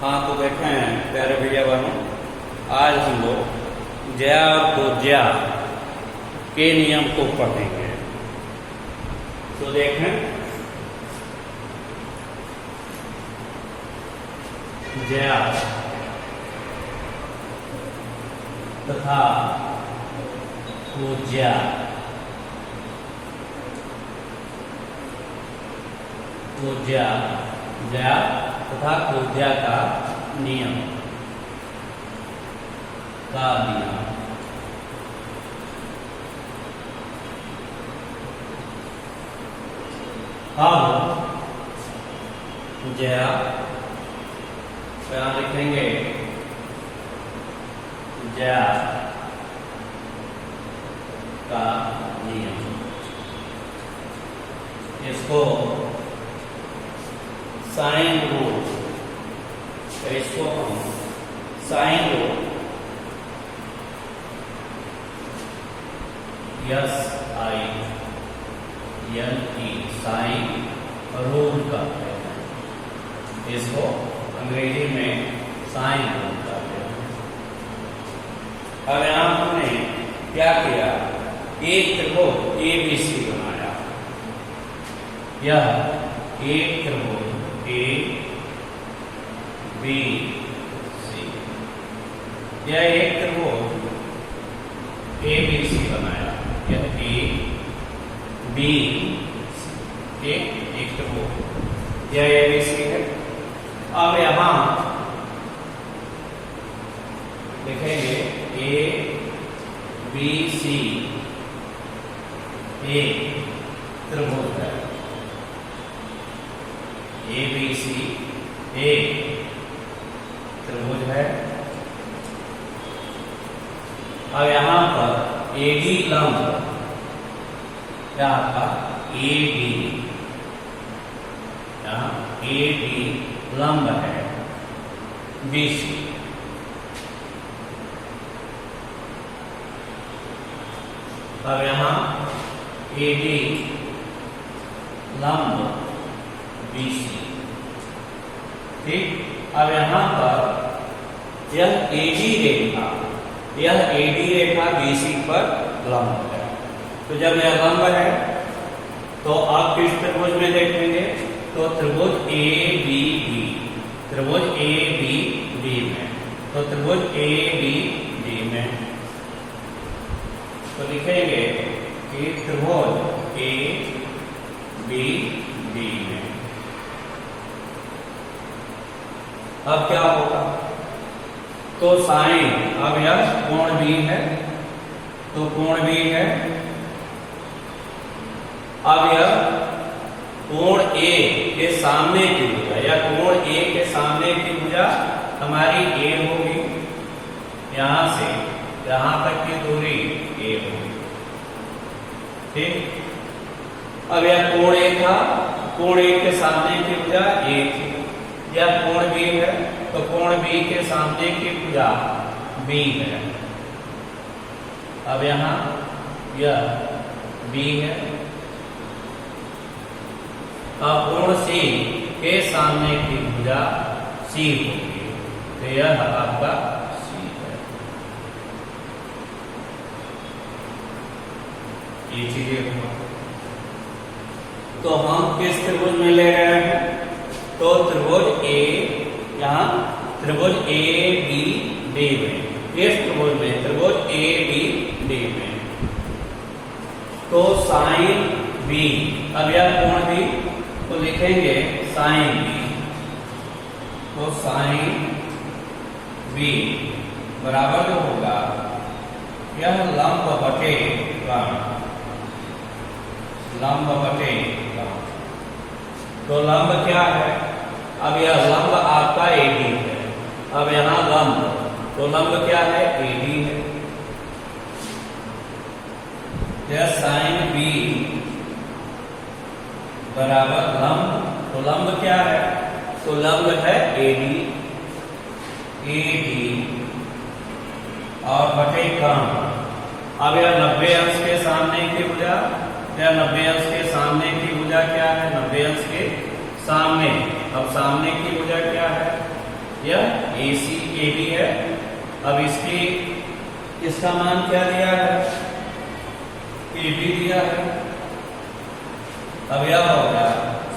हाँ तो देखें प्यारे भैया बहनों, आज हम लोग ज्या और कोज्या के नियम को पढ़ेंगे। तो देखें ज्या तथा कोज्या ज्या तथा कोज्या का नियम अब ज्या यहाँ लिखेंगे ज्या का नियम, इसको साइन रूल, इसको हम sine rule SINE sine rule कहते हैं। इसको अंग्रेजी में साइन रूल कहते हैं। अब यहां हमने क्या किया, एक त्रिभुज ABC बनाया। यह एक त्रिभुज ABC, यह एक त्रिभुज ABC बनाया। यह ABC एक त्रिभुज, यह ABC है। अब यहां लिखेंगे ABC एक त्रिभुज है। ABC एक त्रिभुज है। अब यहां पर AD लंब, यहाँ पर AD लंब है BC। अब यहाँ AD लंब BC, ठीक। अब यहाँ पर यह AD रेखा BC पर लंब है। तो जब यह लंब है तो आप किस त्रिभुज में देखेंगे, तो त्रिभुज ABD में, तो त्रिभुज ABD में तो लिखेंगे कि त्रिभुज ABD में। अब क्या होगा, तो साइन, अब यह कोण B है, तो कोण B है। अब यह कोण A के सामने की भुजा, या कोण A के सामने की भुजा हमारी A होगी। यहां से यहां तक की दूरी A होगी, ठीक। अब यह कोण A था, कोण A के सामने की भुजा A थी। यह कोण B है, तो कोण B के सामने की भुजा B है। अब यहां यह B है। अब कोण C के सामने की भुजा C होगी, तो यह आपका C है। ये चीजें तो हम किस त्रिभुज में ले रहे हैं, तो त्रिभुज यहाँ त्रिभुज ABD में, इस त्रिभुज में त्रिभुज ABD में, तो साइन B, अब यह कोण B, तो लिखेंगे साइन B, तो साइन B बराबर जो होगा यह लंब बटे कोण, लंब बटे कोण। तो लंब क्या है, अब यह लंब आपका AD है। अब यहां लंब, तो लंब क्या है, AD है। यह साइन B बराबर लंब, तो लंब क्या है, तो लंब है AD और बटे कोण। अब यह 90 अंश के सामने की भुजा, या 90 अंश के सामने की भुजा क्या है, 90 अंश के सामने। अब सामने की भुजा क्या है, यह AC AB है। अब इसका मान क्या दिया है? AB दिया है। अब यह हो गया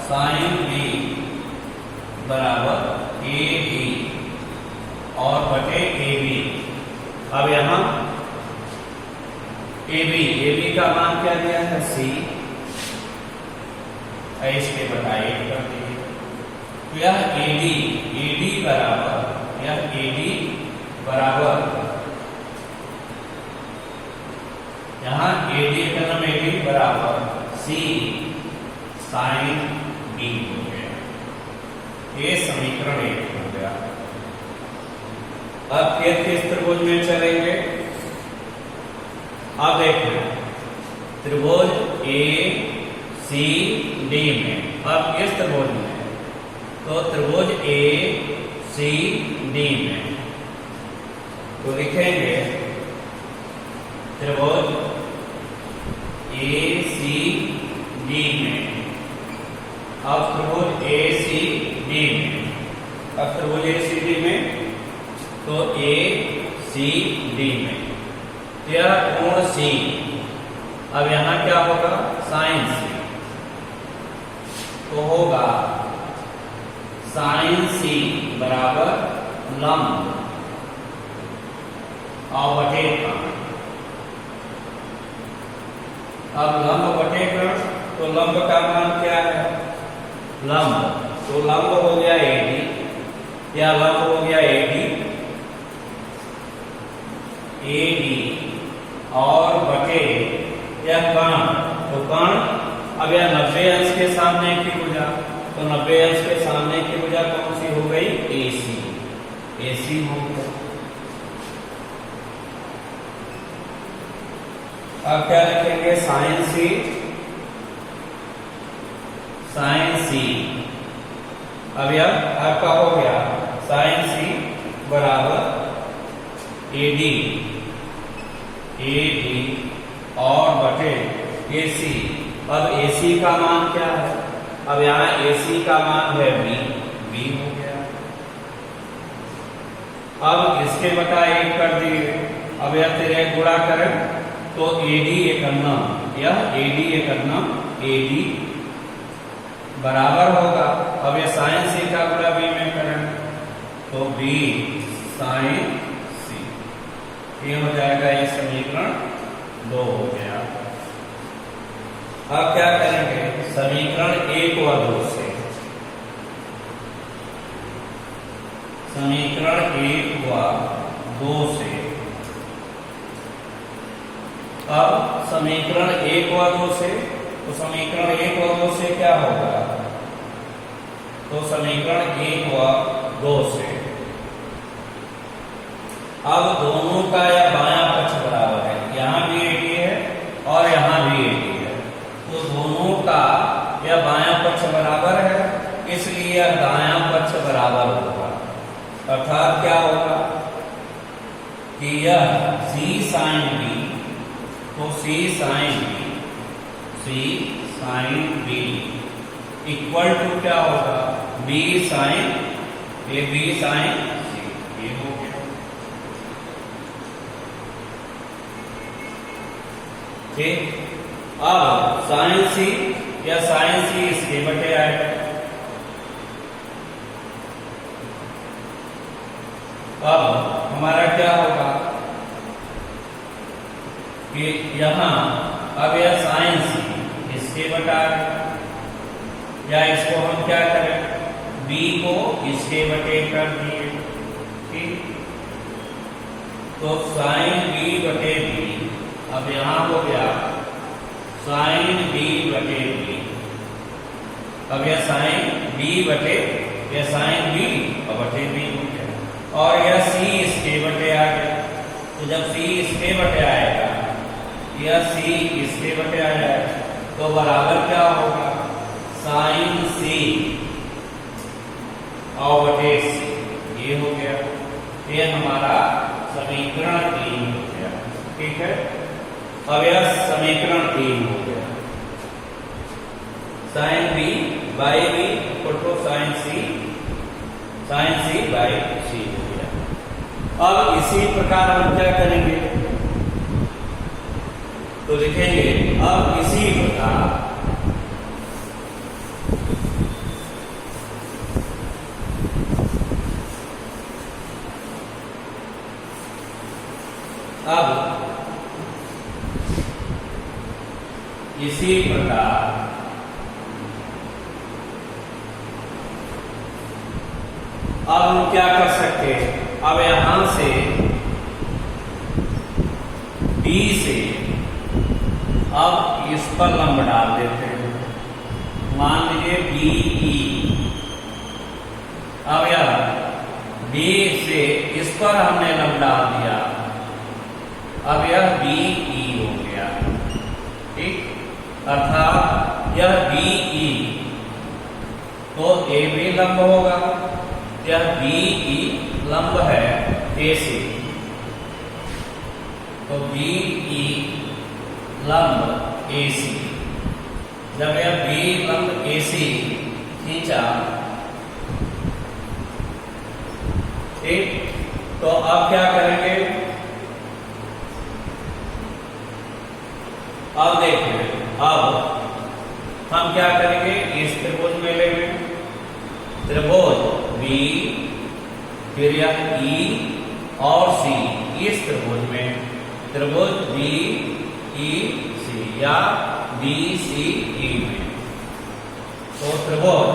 साइन B बराबर AB और बटे AB। अब यहां AB का मान क्या दिया है? C। इसके बटा 1 कर दीजिए। तो यह AD बराबर यहां AD बराबर C साइन B हो गया। ये समीकरण 1 हो गया। अब फिर किस त्रिभुज में चलेंगे? अब देखें त्रिभुज ACD में। अब इस त्रिभुज में तो त्रिभुज ACD में तो लिखेंगे त्रिभुज ACD में। अब त्रिभुज ACD में तो ACD में यह कोण C। अब यहां क्या होगा? Sine C। तो होगा साइन C बराबर लंब और बटे कर्ण। अब लंब बटे कर्ण, तो लंब का मान क्या है? लंब तो लंब हो गया AD या लंब हो गया AD और बटे यह कर्ण। तो कर्ण अब यह 90 अंश के सामने की भुजा, तो 90 अंश के सामने की भुजा कौन सी हो गई? AC हो गया। अब क्या लिखेंगे? Sine C। अब यह आपका हो गया साइन C बराबर AD और बटे AC। अब AC का मान क्या है? अब यहाँ AC का मान है B हो गया। अब इसके बटा 1 कर दिए। अब यह तेरे गुणा करें तो AD एक अन्ना, यह AD बराबर होगा। अब यह साइन C का गुणा B में करें तो B साइन C। ये हो जाएगा, ये समीकरण 2 हो गया। अब क्या करेंगे? समीकरण 1 व 2 से समीकरण 1 व 2 से अब समीकरण 1 व 2 से तो समीकरण 1 व 2 से क्या होगा? तो समीकरण 1 व 2 से अब दोनों का या बायां पक्ष बराबर है। यहां भी AD है और यहां भी AD है, तो दोनों का या बायां पक्ष बराबर है, इसलिए यह दायां पक्ष बराबर होगा। अर्थात क्या होगा कि यह C साइन B, तो C sine B equal to क्या होगा? B sine C। ये हो गया। ठीक। अब साइन C या साइन C इसके बटे आएगा। अब हमारा क्या होगा कि यहां अब यह साइन C इसके बटा, या इसको हम क्या करें? B को इसके बटे कर दिए। ठीक। तो साइन B बटे B। अब यहां हो गया साइन B बटे B। अब यह साइन B बटे यह साइन B और बटे B हो गया। और यह C इसके बटे आ गया। तो जब C इसके बटे आएगा, यह C इसके बटे आ जाएगा, तो बराबर क्या होगा? साइन C और बटे C। ये हो गया। ये हमारा समीकरण 3 हो गया। ठीक है। अब यह समीकरण 3 हो गया। Sine B by B equal to sine C sine C by C हो गया। अब इसी प्रकार हम क्या करेंगे, तो लिखेंगे अब इसी प्रकार इसी प्रकार अब हम क्या कर सकते हैं, अब यहां से B से अब इस पर लंब डाल देते हैं, मान लीजिए BE। अब यह B से इस पर हमने लंब डाल दिया, अब यह BE हो गया, ठीक। अर्थात यह BE तो AB लंब होगा, यह BE लंब है AC, तो BE लंब AC। जब यह B लंब AC खींचा, ठीक, तो अब क्या करेंगे, अब देखिए, अब हम क्या करेंगे, इस त्रिभुज में लेंगे त्रिभुज B, फिर यह E और C, इस त्रिभुज में त्रिभुज BEC या BCE में, तो त्रिभुज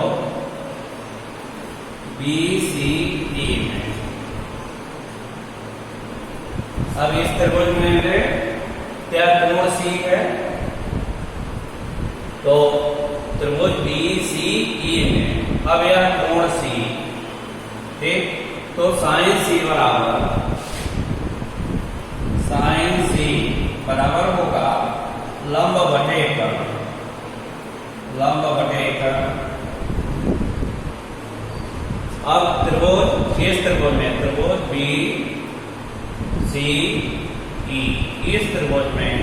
BCE में अब इस त्रिभुज में क्या कोण C है, तो त्रिभुज BCE में अब यह कोण C, ठीक, तो साइन C बराबर होगा लंब बटे कर्ण, लंब बटे कर्ण। अब त्रिभुज इस त्रिभुज में त्रिभुज BCE, इस त्रिभुज में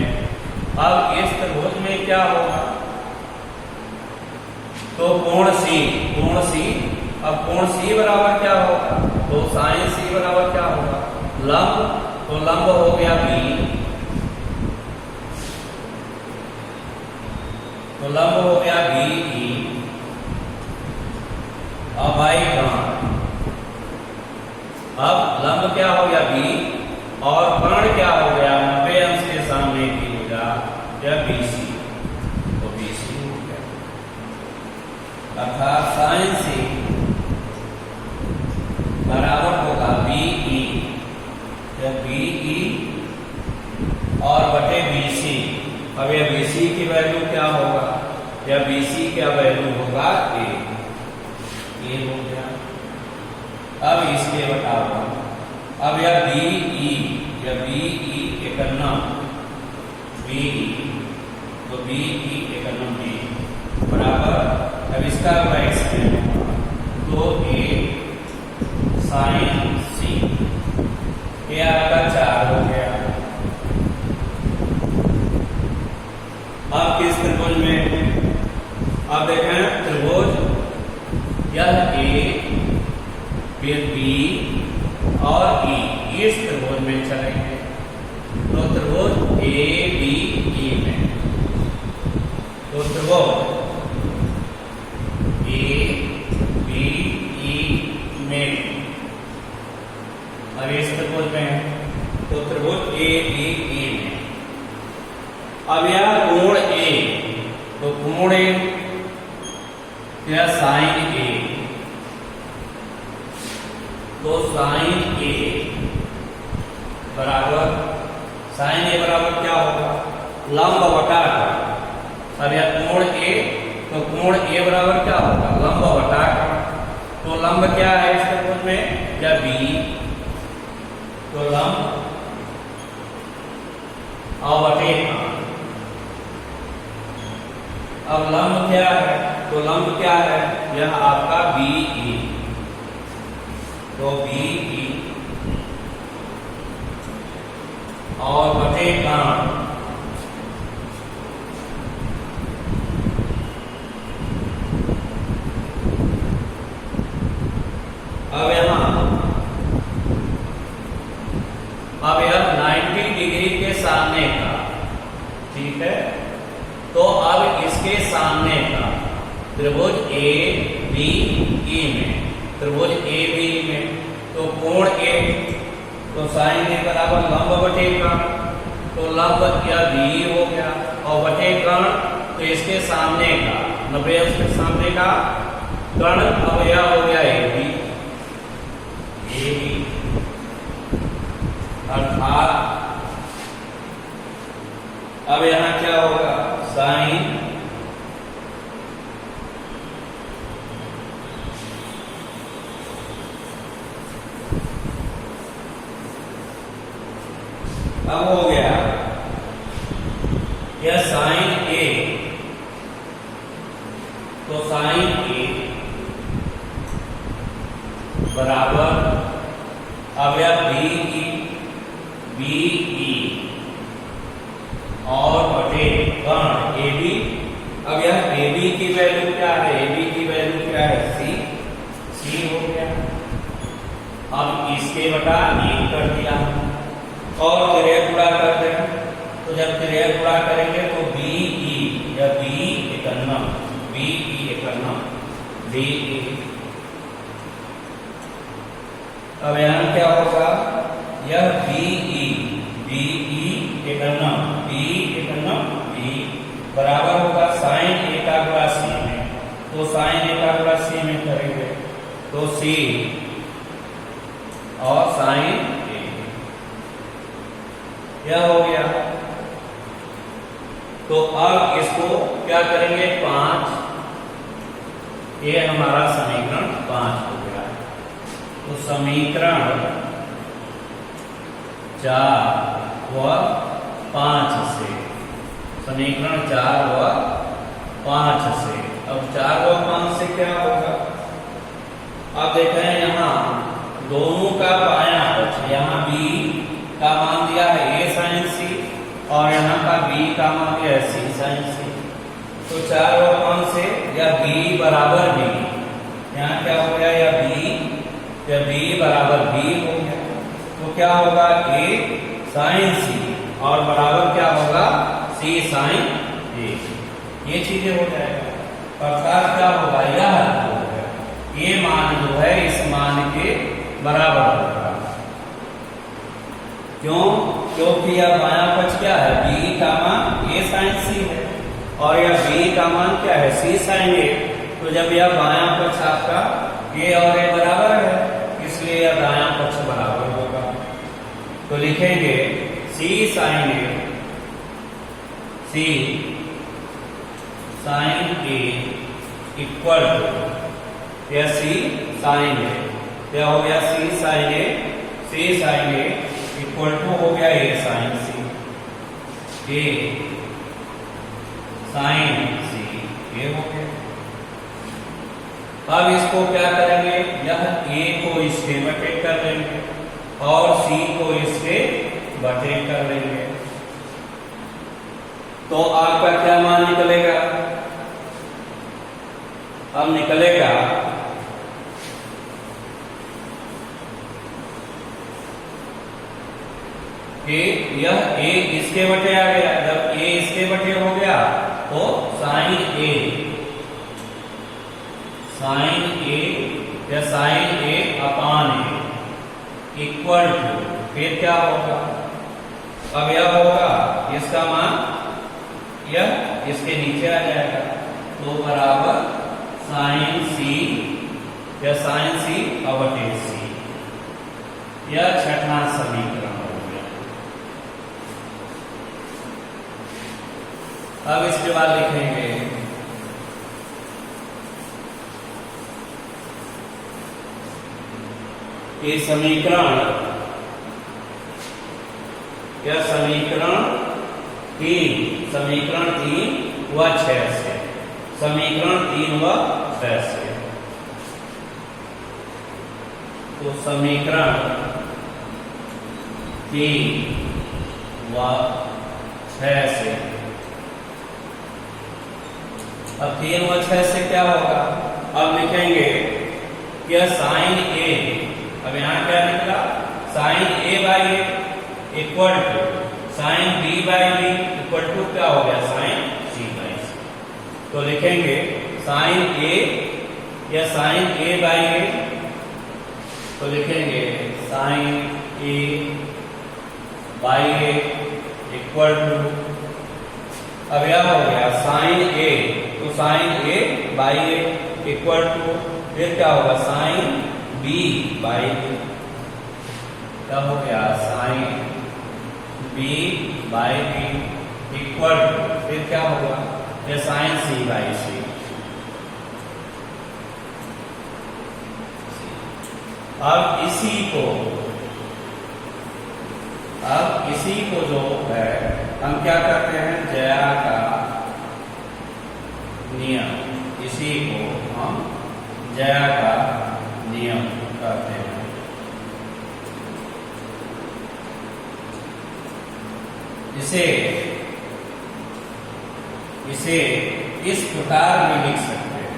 अब इस त्रिभुज में क्या होगा, तो कोण C, अब कोण C बराबर क्या होगा, तो साइन C बराबर क्या होगा, लंब, तो लंब हो गया B, तो लंब हो गया BE। अब भाई अब लंब क्या हो गया B और कर्ण क्या हो गया, 90 अंश के सामने की होगा या BC, तो BC हो गया। अर्थात साइन C बराबर होगा BE या BE और बटे BC। अब यह BC की वैल्यू क्या होगा, या BC का वैल्यू होगा A हो गया। अब इसके बताओ, अब यह BE या BE एकन्नम BE, तो BE एकन्नम B बराबर, अब इसका एक्सप्लेन तो A साइन C, ये आपका 4 हो गया। अब किस त्रिभुज में, अब देखें त्रिभुज यह A फिर B और E, इस त्रिभुज में चलेंगे, तो त्रिभुज ABE में, तो त्रिभुज ABE में, अब इस त्रिभुज में, तो त्रिभुज ABE में अब यह कोण A, तो कोण A या साइन A, तो साइन A बराबर, साइन A बराबर क्या होगा, लंब बटा कर्ण। अब यह कोण A, तो कोण A बराबर क्या होगा, लंब बटा कर्ण। तो लंब क्या है इस त्रिभुज में, या B, तो लंब और बटे कर्ण। अब लंब क्या है, तो लंब क्या है, यह आपका BE, तो BE और बटे कर्ण, अब त्रिभुज ए बी ई में, त्रिभुज ए बी में तो कोण ए, तो साइन ए बराबर लंब बटे कर्ण, तो लंब या बी हो गया और बटे कर्ण, तो इसके सामने का 90 अंश के सामने का कर्ण अब यह हो गया ए बी, अर्थात अब यहां क्या होगा, साइन अब हो गया यह साइन ए, तो साइन ए बराबर अब यह बी ई और बटे कर्ण ए बी। अब यह ए बी की वैल्यू क्या है, ए बी की वैल्यू क्या है, सी हो गया। अब इसके बटा 1 कर दिया और तिर्यक गुणा करते हैं, तो जब तिर्यक गुणा करेंगे तो बी ई या बी एकन्नम, बी ई एकन्नम, बी ई। अब यहाँ क्या होगा, यह बी ई एकन्नम, बी एकन्नम बी बराबर होगा साइन ए का गुणा सी में, तो साइन ए का गुणा सी में करेंगे तो सी और साइन यह हो गया। तो अब इसको क्या करेंगे, 5, ये हमारा समीकरण 5 हो गया। तो समीकरण 4 व 5 से, समीकरण 4 व 5 से, अब 4 व 5 से क्या होगा, आप देख रहे हैं यहाँ दोनों का बायां पक्ष, यहाँ बी का मान दिया है ए साइन सी और यहाँ का बी का मान दिया है सी साइन सी, तो 4 और 5 से या बी बराबर बी, यहाँ क्या हो गया, या बी बराबर बी हो गया, तो क्या होगा ए साइन सी और बराबर क्या होगा सी साइन ए, ये चीजें हो जाएगा। अर्थात क्या होगा, यह ये मान जो है इस मान के बराबर होगा। क्यों, क्योंकि यह बायां पक्ष क्या है, बी का मान ए साइन सी है और यह बी का मान क्या है, सी साइन ए, तो जब यह बायां पक्ष आपका ए और ए बराबर है इसलिए यह दायां पक्ष बराबर होगा। तो लिखेंगे सी साइन ए इक्वल टू यह सी साइन ए, क्या हो गया सी साइन ए इक्वल टू हो गया ए साइन सी, ए साइन सी ये हो गया। अब इसको क्या करेंगे, यह ए को इसके बटे कर लेंगे और सी को इसके बटे कर लेंगे, तो आपका क्या मान निकलेगा, अब निकलेगा कि यह ए इसके बटे आ गया, जब ए इसके बटे हो गया तो साइन ए या sine A upon A equal to, फिर क्या होगा, अब यह होगा इसका मान यह इसके नीचे आ जाएगा, तो बराबर साइन सी या साइन सी बटे सी, यह छठा समीकरण हो गया। अब इसके बाद लिखेंगे कि समीकरण 3 व 6 से, समीकरण 3 व 6 से, तो समीकरण 3 व 6 से, अब 3 व 6 से क्या होगा, अब लिखेंगे कि साइन ए, अब यहां क्या निकला, sine A by A equal to sine B by B equal to क्या हो गया, साइन सी बाई सी, तो लिखेंगे साइन ए या साइन ए बाई ए, तो लिखेंगे sine A by A equal to, अब यह हो गया साइन ए, तो sine A by A equal to, फिर क्या होगा साइन बी बाई ए, क्या हो गया sine B by B equal to, फिर क्या होगा ये साइन सी बाई सी। अब इसी को जो है हम क्या करते हैं, जया का नियम, इसी को हम जया का नियम कहते हैं। इसे इस प्रकार भी लिख सकते हैं,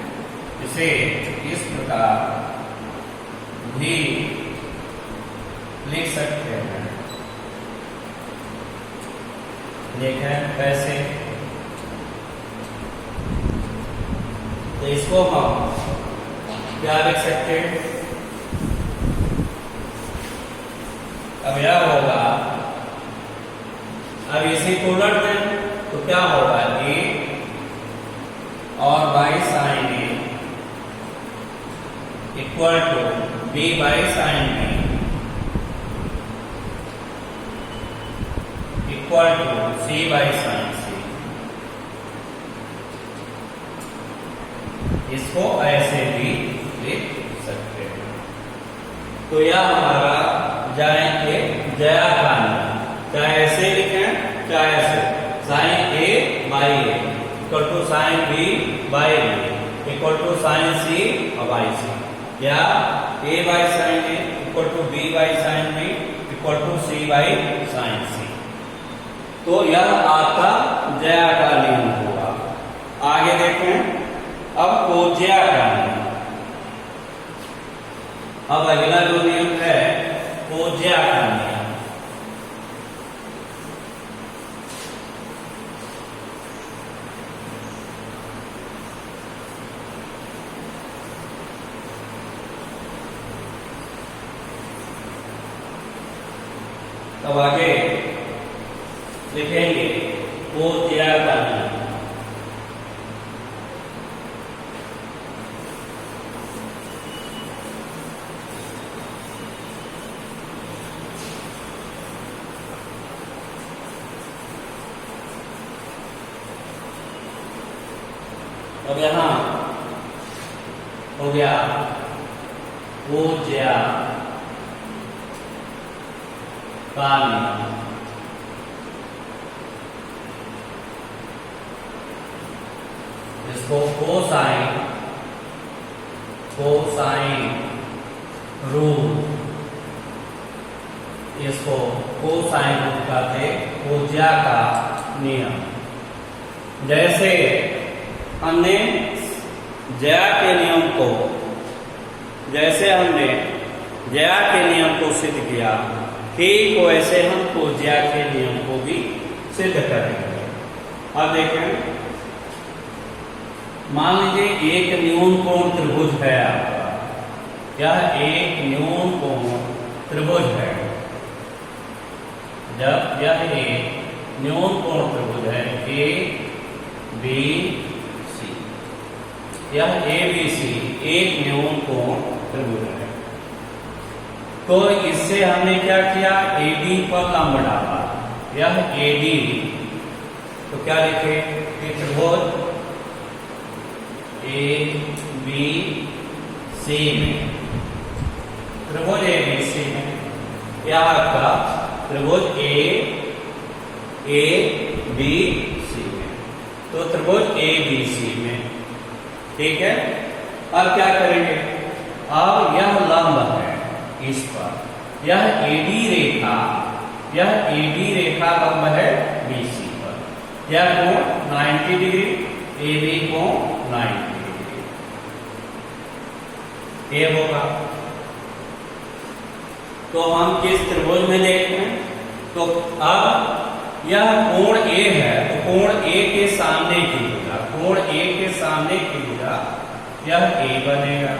इसे इस प्रकार भी लिख सकते हैं। देखें कैसे, तो इसको हम क्या लिख सकते हैं, अब यह होगा, अब इसी को उलट दें तो क्या होगा, ए और by sine A equal to B by sine B equal to C by sine C. इसको ऐसे भी लिख सकते हैं। तो यह हमारा जया का नियम, चाहे ऐसे लिखें चाहे ऐसे, sine A by A equal to sine B by B equal to sine C और बाई सी, या A by sine A equal to B by sine B equal to C by sine C. तो यह आपका जया का नियम होगा। आगे देखें, अब कोज्या का नियम, अब अगला जो नियम है कोज्या का नियम। अब आगे लिखेंगे कोज्या का नियम। अब यहां हो गया कोज्या का नियम। इसको कोसाइन रूल, इसको कोसाइन रूल कहते, कोज्या का नियम। जैसे हमने जया के नियम को, जैसे हमने जया के नियम को सिद्ध किया, ठीक वैसे हम कोज्या के नियम को भी सिद्ध करेंगे। अब देखें, मान लीजिए एक न्यून कोण त्रिभुज है आपका, यह एक न्यून कोण त्रिभुज है। जब यह एक न्यून कोण त्रिभुज है ए बी सी, यह ए बी सी एक न्यून कोण त्रिभुज है, तो इससे हमने क्या किया, ए डी पर लंब डाला, यह ए डी, तो क्या लिखे, त्रिभुज ए बी सी में, त्रिभुज ए बी सी में, यह आपका त्रिभुज ए बी सी में, तो त्रिभुज ए बी सी में, ठीक है। अब क्या करेंगे, अब यह लंब है इस पर, यह एडी रेखा, यह एडी रेखा लंब है बीसी पर, यह कोण 90 डिग्री, ए बी कोण 90 डिग्री, ये होगा। तो हम किस त्रिभुज में देखते हैं, तो अब यह कोण ए है, तो कोण ए के सामने की भुजा, कोण ए के सामने की भुजा यह ए बनेगा,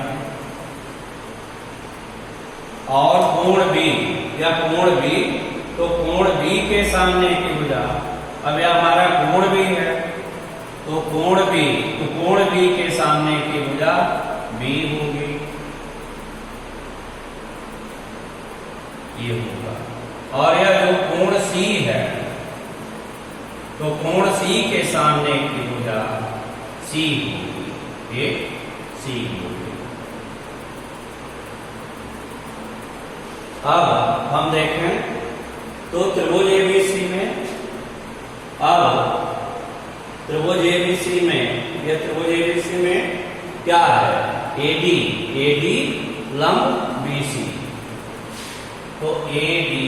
और कोण बी या कोण बी, तो कोण बी के सामने की भुजा, अब यह हमारा कोण बी है, तो कोण बी के सामने की भुजा बी होगी, ये होगा। और यह जो कोण सी है, तो कोण सी के सामने की भुजा सी होगी, ये सी होगी। अब हम देखें तो त्रिभुज एबीसी में, अब त्रिभुज एबीसी में, यह त्रिभुज एबीसी में क्या है, एडी लंब बीसी, तो एडी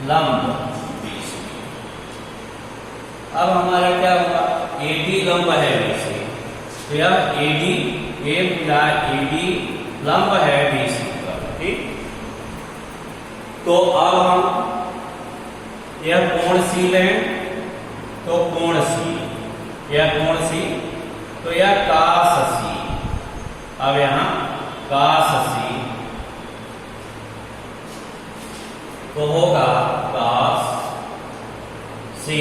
लंब बीसी। अब हमारा क्या हुआ, एडी लंब है बीसी, तो यह एडी लंब है बीसी का, ठीक। तो अब हम यह कोण सी लें, तो कोण सी, यह कोण सी, तो यह कास सी, अब यहां कास सी, तो होगा कास सी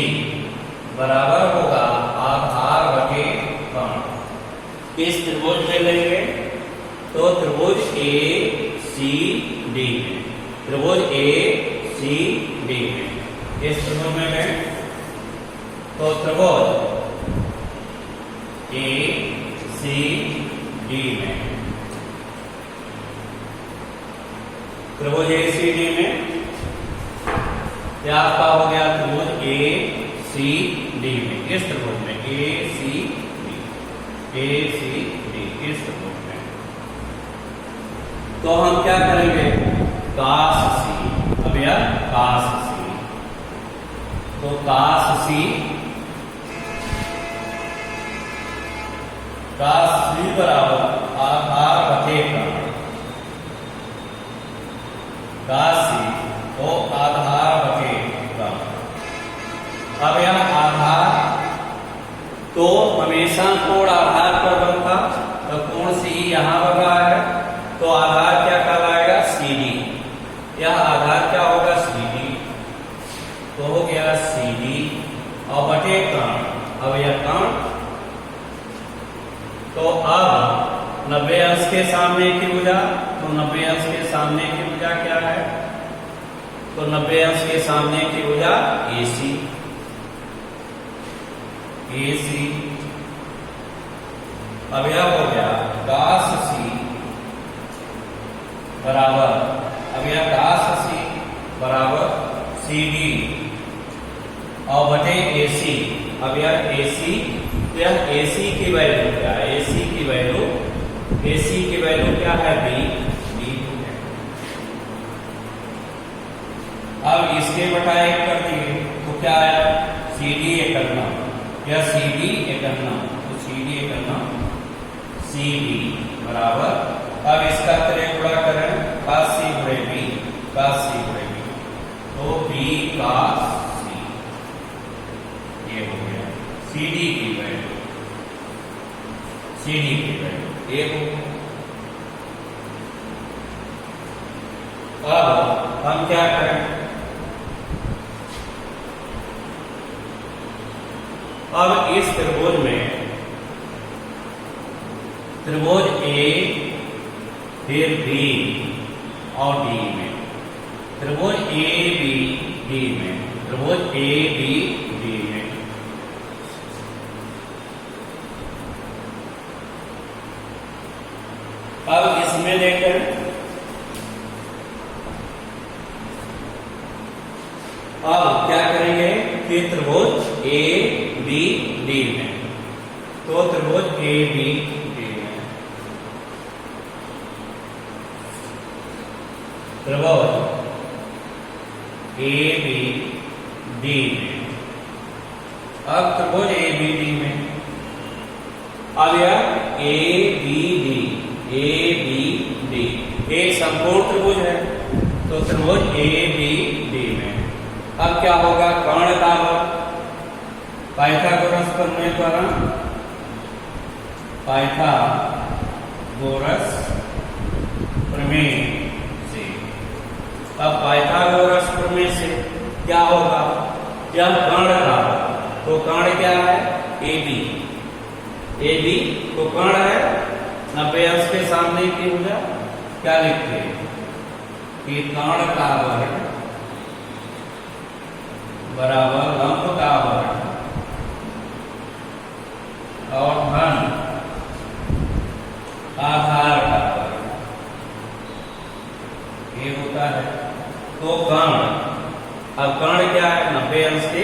बराबर होगा आधार बटे कर्ण। इस त्रिभुज में लेंगे तो त्रिभुज ए सी डी में, त्रिभुज ए सी डी में, इस त्रिभुज में लें तो त्रिभुज ए सी डी में, त्रिभुज ए सी डी में क्या आपका हो गया, त्रिभुज ए सी डी में, इस त्रिभुज में ए सी डी, इस त्रिभुज में। तो हम क्या करेंगे, कास सी, अब यह कास सी, तो कास सी बराबर आधार बटे कर्ण, कास सी तो आधार बटे कर्ण। अब यह आधार तो हमेशा कोण आधार पर बनता, तो कोण सी यहां बन रहा है, तो आधार क्या कहलाएगा, CD, यह आधार क्या होगा, CD, तो हो गया CD और बटे कर्ण, अब यह कर्ण, तो अब 90 अंश के सामने की भुजा, तो 90 अंश के सामने की भुजा क्या है, तो 90 अंश के सामने की भुजा AC, अब यह हो गया कास सी बराबर, अब यह कास सी बराबर CD और बटे AC, अब यह AC, यह AC की वैल्यू क्या है, AC की वैल्यू क्या है, B है। अब इसके बटा एक कर दिए तो क्या है, CD एक करना, यह CD एक करना, तो CD एक करना CD बराबर, अब इसका तरह गुणा करें, कास सी गुणे B, कास सी गुणे B, तो B कास सी, ये हो गया CD की वैल्यू, ये हो गया। अब हम क्या करें, अब इस त्रिभुज में त्रिभुज ए फिर बी और डी में, त्रिभुज ए बी डी में, त्रिभुज ए बी डी में, अब इसमें लेकर अब क्या करेंगे कि त्रिभुज ए बी डी में, तो त्रिभुज ए बी डी में, त्रिभुज ए बी डी में, अब त्रिभुज ए बी डी में, अब यह ए बी डी एक संपूर्ण त्रिभुज है, तो त्रिभुज ए बी डी में अब क्या होगा, कर्ण का पाइथागोरस प्रमेय द्वारा, पाइथागोरस प्रमेय से। अब पाइथागोरस प्रमेय से क्या होगा, यह कर्ण का, तो कर्ण क्या है, AB, AB तो कर्ण है, 90 अंश के सामने की भुजा क्या लिखते हैं कि कर्ण का वर्ग बराबर लंब का वर्ग और धन आधार का वर्ग, ये होता है। तो कर्ण, अब कर्ण क्या है, 90 अंश के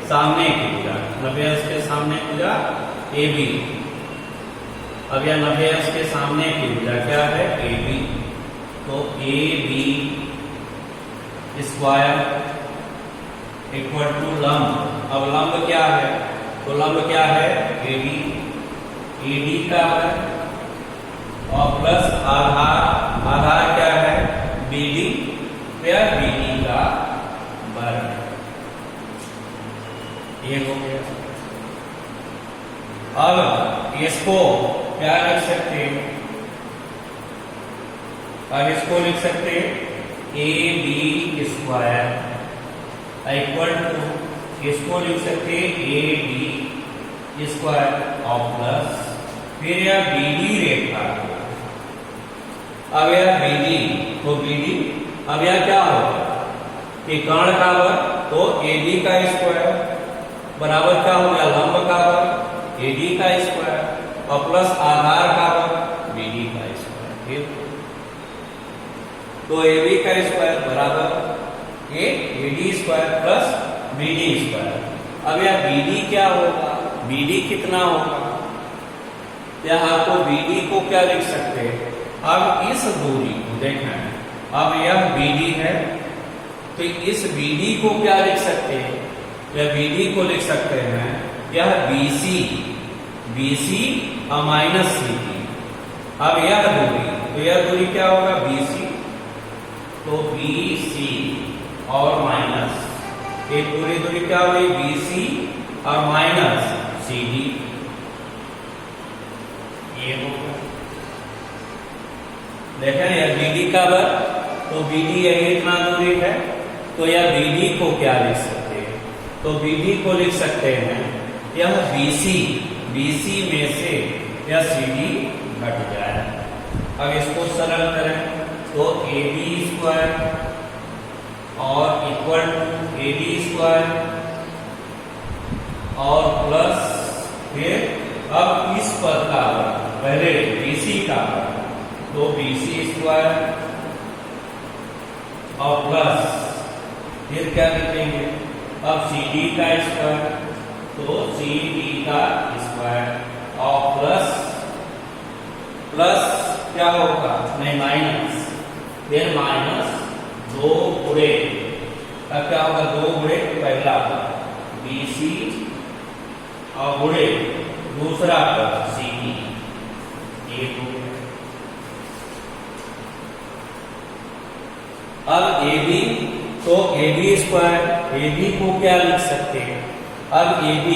सामने की भुजा, 90 अंश के सामने भुजा AB। अब यह 90 अंश के सामने की भुजा क्या है, AB। तो AB स्क्वायर इक्वल टू लंब। अब लंब क्या है, तो लंब क्या है, AD, AD का है और प्लस आधार, आधार क्या है, BD, या BD का वर्ग। ये हो गया। अब इसको क्या लिख सकते हैं, अब इसको लिख सकते हैं AB स्क्वायर इक्वल टू, इसको लिख सकते हैं AD स्क्वायर और प्लस फिर यह BD रेखा। अब यह BD, तो BD, अब यह क्या होगा कि कर्ण का वर्ग तो AD का स्क्वायर बराबर क्या हो गया, लंब का वर्ग AD का स्क्वायर और प्लस आधार का वर्ग BD का स्क्वायर। तो AB का स्क्वायर बराबर AD square plus BD square. अब यह BD क्या होगा, BD कितना होगा, यह आपको BD को क्या लिख सकते हैं, अब इस दूरी को देखना है। अब यह BD है तो इस BD को क्या लिख सकते हैं, यह BD को लिख सकते हैं यह BC, BC और माइनस CD। अब यह दूरी, तो यह दूरी क्या होगा, BC, तो BC और माइनस, एक पूरी दूरी क्या हुई, BC और माइनस CD। ये होगा, देखें यह BD का वर्ग, तो BD यही इतना दूरी है, तो यह BD को क्या लिख सकते हैं, तो BD को लिख सकते हैं यह BC, BC में से यह CD घट जाए। अब इसको सरल करें तो AB स्क्वायर और इक्वल टू AD स्क्वायर और प्लस फिर अब इस पद का वर्ग, पहले BC का वर्ग, तो BC स्क्वायर और प्लस फिर क्या लिखेंगे, अब CD का स्क्वायर, तो CD का स्क्वायर और प्लस प्लस क्या होगा, नहीं माइनस, फिर माइनस 2 गुणे, अब क्या होगा, 2 गुणे पहला BC और गुणे दूसरा CD। ये हो गया। अब AB, तो AB स्क्वायर, AB को क्या लिख सकते हैं, अब AB,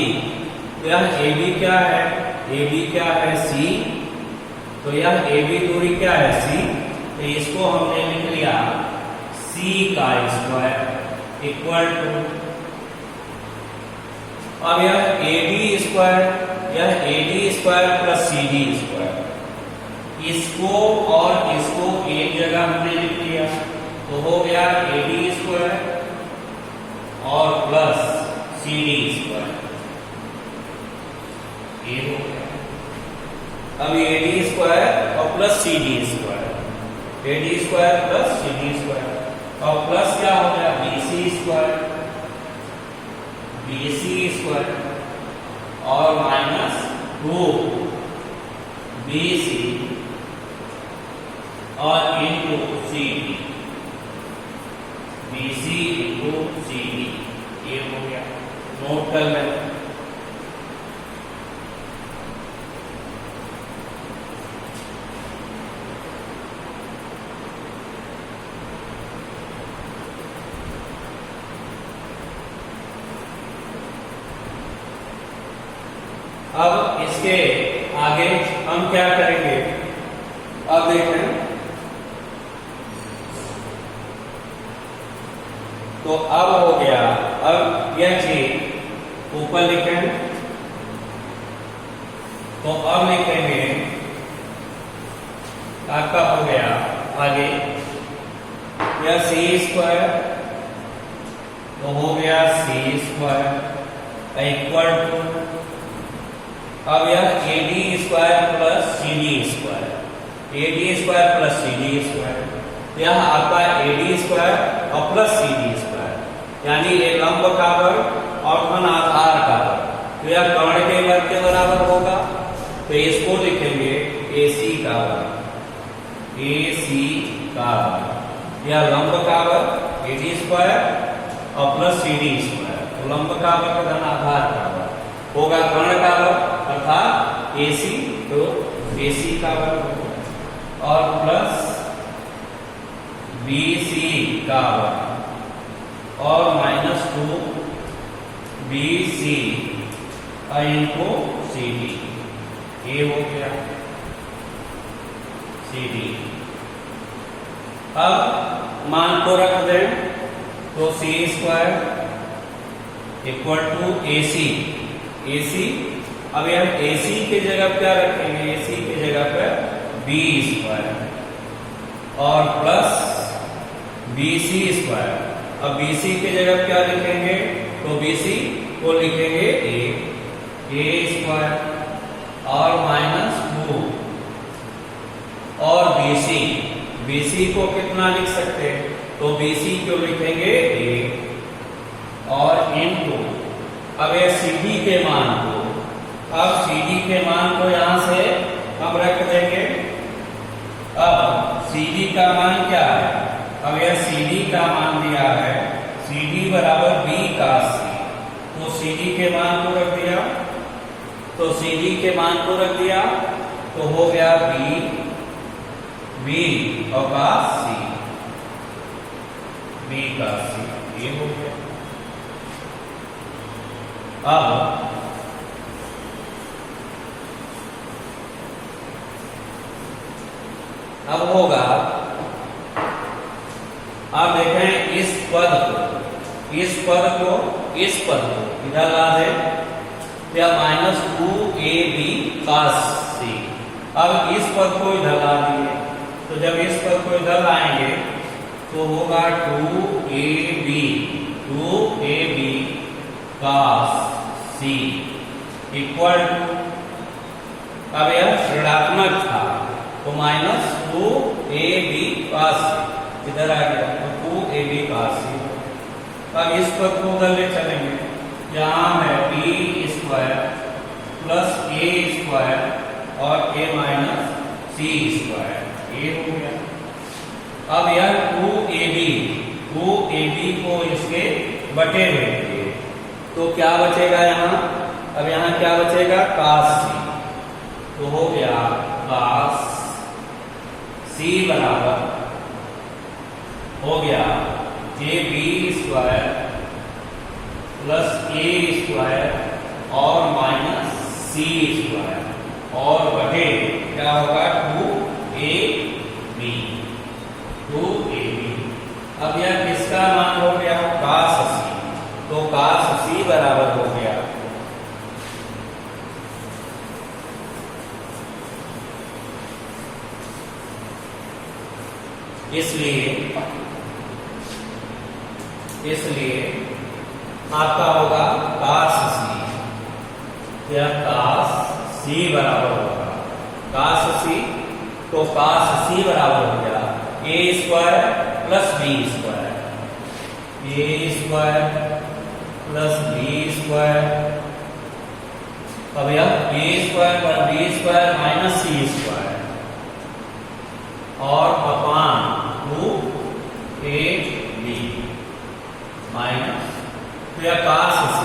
यह AB क्या है, AB क्या है C, तो यह AB दूरी क्या है C, तो इसको हमने लिख लिया C का स्क्वायर इक्वल टू, अब यह AD स्क्वायर, यह AD square plus CD square, इसको और इसको एक जगह हमने लिख लिया, तो हो गया AD स्क्वायर और प्लस CD स्क्वायर। ये हो गया। अब AD स्क्वायर और plus CD square, AD square plus CD square और प्लस क्या हो गया, BC स्क्वायर, BC स्क्वायर और माइनस 2 BC और into CD, BC into CD। ये हो गया, नोट कर लें। इसके आगे हम क्या करेंगे, अब देखें तो अब हो गया, अब यह चीज ऊपर लिखें तो अब लिखेंगे आपका हो गया आगे यह सी स्क्वायर, तो हो गया सी स्क्वायर इक्वल टू, अब यह A D square plus C D square, A D square plus C D square, यह आपका ए डी स्क्वायर और प्लस सी डी स्क्वायर, यानी ये लंब का वर्ग और घन आधार का वर्ग, तो यह कर्ण के वर्ग के बराबर होगा, तो इसको लिखेंगे AC का वर्ग, AC का वर्ग, यह लंब का वर्ग AD स्क्वायर और प्लस CD स्क्वायर, तो लंब का वर्ग धन आधार का वर्ग होगा कर्ण का वर्ग अर्थात AC, तो AC का वर्ग और प्लस BC का वर्ग और -2 BC इनको CD, ये हो गया CD। अब मान को रख दें तो C square equal to AC, अब यह AC की जगह क्या रखेंगे, AC की जगह पर B स्क्वायर और प्लस BC स्क्वायर, अब BC की जगह क्या लिखेंगे, तो BC को लिखेंगे A स्क्वायर और -2 और BC को कितना लिख सकते हैं, तो BC को लिखेंगे A और इनटू, अब ये CD के मान को, अब CD के मान को यहां से हम रख देंगे, अब CD का मान क्या है, अब यह CD का मान दिया है CD बराबर B का C, तो CD के मान को रख दिया, तो CD के मान को रख दिया तो हो गया B और का C, B का C, ये हो गया। अब होगा, आप देखें इस पद को इधर ला दे, या -2AB cos C, अब इस पद को इधर ला दिए, तो जब इस पद को इधर लाएंगे तो होगा 2AB cos C equal to, अब यह ऋणात्मक था तो -2AB cos C इधर आ गया, तो 2AB cos C। अब इस पद को उधर ले चलेंगे, यहाँ है B square plus A square और A माइनस C स्क्वायर, ये हो गया। अब यह 2AB को इसके बटे में, तो क्या बचेगा यहाँ, अब यहाँ क्या बचेगा, cos C, तो हो गया cos C बराबर हो गया AB square plus A square और माइनस C स्क्वायर और बटे क्या होगा 2AB। अब यह किसका मान हो गया, cos C, तो cos C बराबर हो गया इसलिए आपका होगा cos C, यह cos C बराबर होगा cos C, तो cos C बराबर हो गया A square plus B square, A square plus B square, अब यह A स्क्वायर पर B square minus C square और अपान 2AB माइनस, तो यह cos C,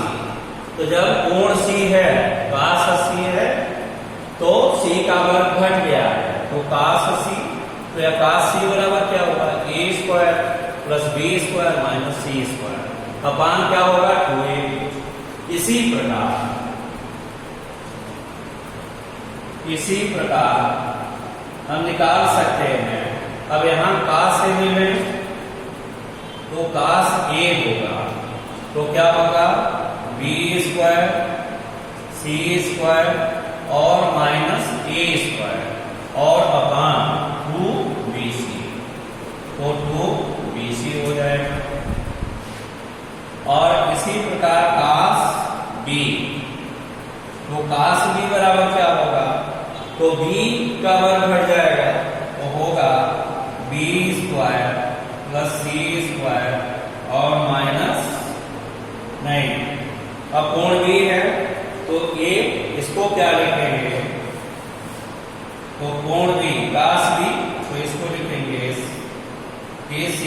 तो जब कोण C है, cos C है, तो C का वर्ग घट गया है, तो cos C, तो यह cos C बराबर क्या होगा, A square plus B square minus C square, अपान क्या होगा 2AB। इसी प्रकार इसी प्रकार हम निकाल सकते हैं। अब यहां cos a मिले तो cos a होगा, तो क्या होगा b स्क्वायर c स्क्वायर और माइनस a स्क्वायर और अपान 2bc, तो 2bc हो जाएगा। और इसी प्रकार cos b, तो cos b बराबर क्या होगा, तो b का वर्ग घट जाएगा, तो होगा b square plus c square और माइनस नहीं, अब कोण b है तो a, इसको क्या लिखेंगे, तो कोण b cos b, तो इसको लिखेंगे ac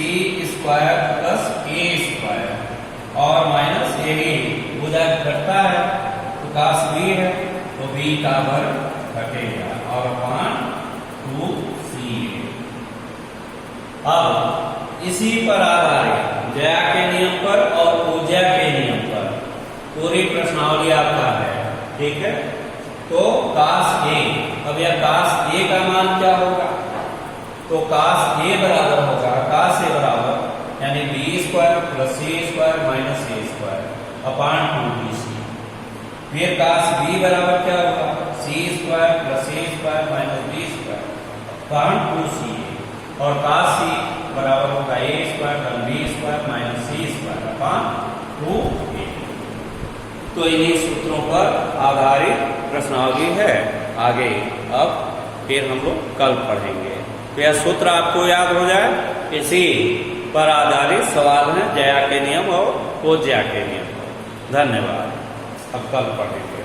square plus a square और माइनस यही भुजा घटता है तो cos b है, तो b का वर्ग घटेगा और अपान 2c। अब इसी पर आधारित जया के नियम पर और ऊर्जा के नियम पर पूरी प्रश्नावली आपका है, ठीक है। तो cos a, अब यह cos a का मान क्या होगा, तो cos a बराबर होगा, cos a बराबर यानी b square plus c square minus a square upon 2bc। फिर cos b बराबर क्या होगा, c square plus a square minus b square upon 2c, और cos c बराबर होगा a square plus b square minus c square upon 2a। तो इन्हीं सूत्रों पर आधारित प्रश्नावली है। आगे अब फिर हम लोग कल पढ़ेंगे, तो यह सूत्र आपको याद हो जाए, इसी पर आधारित सवाल है जया के नियम और कोज्या के नियम। धन्यवाद, अब कल पढ़ेंगे।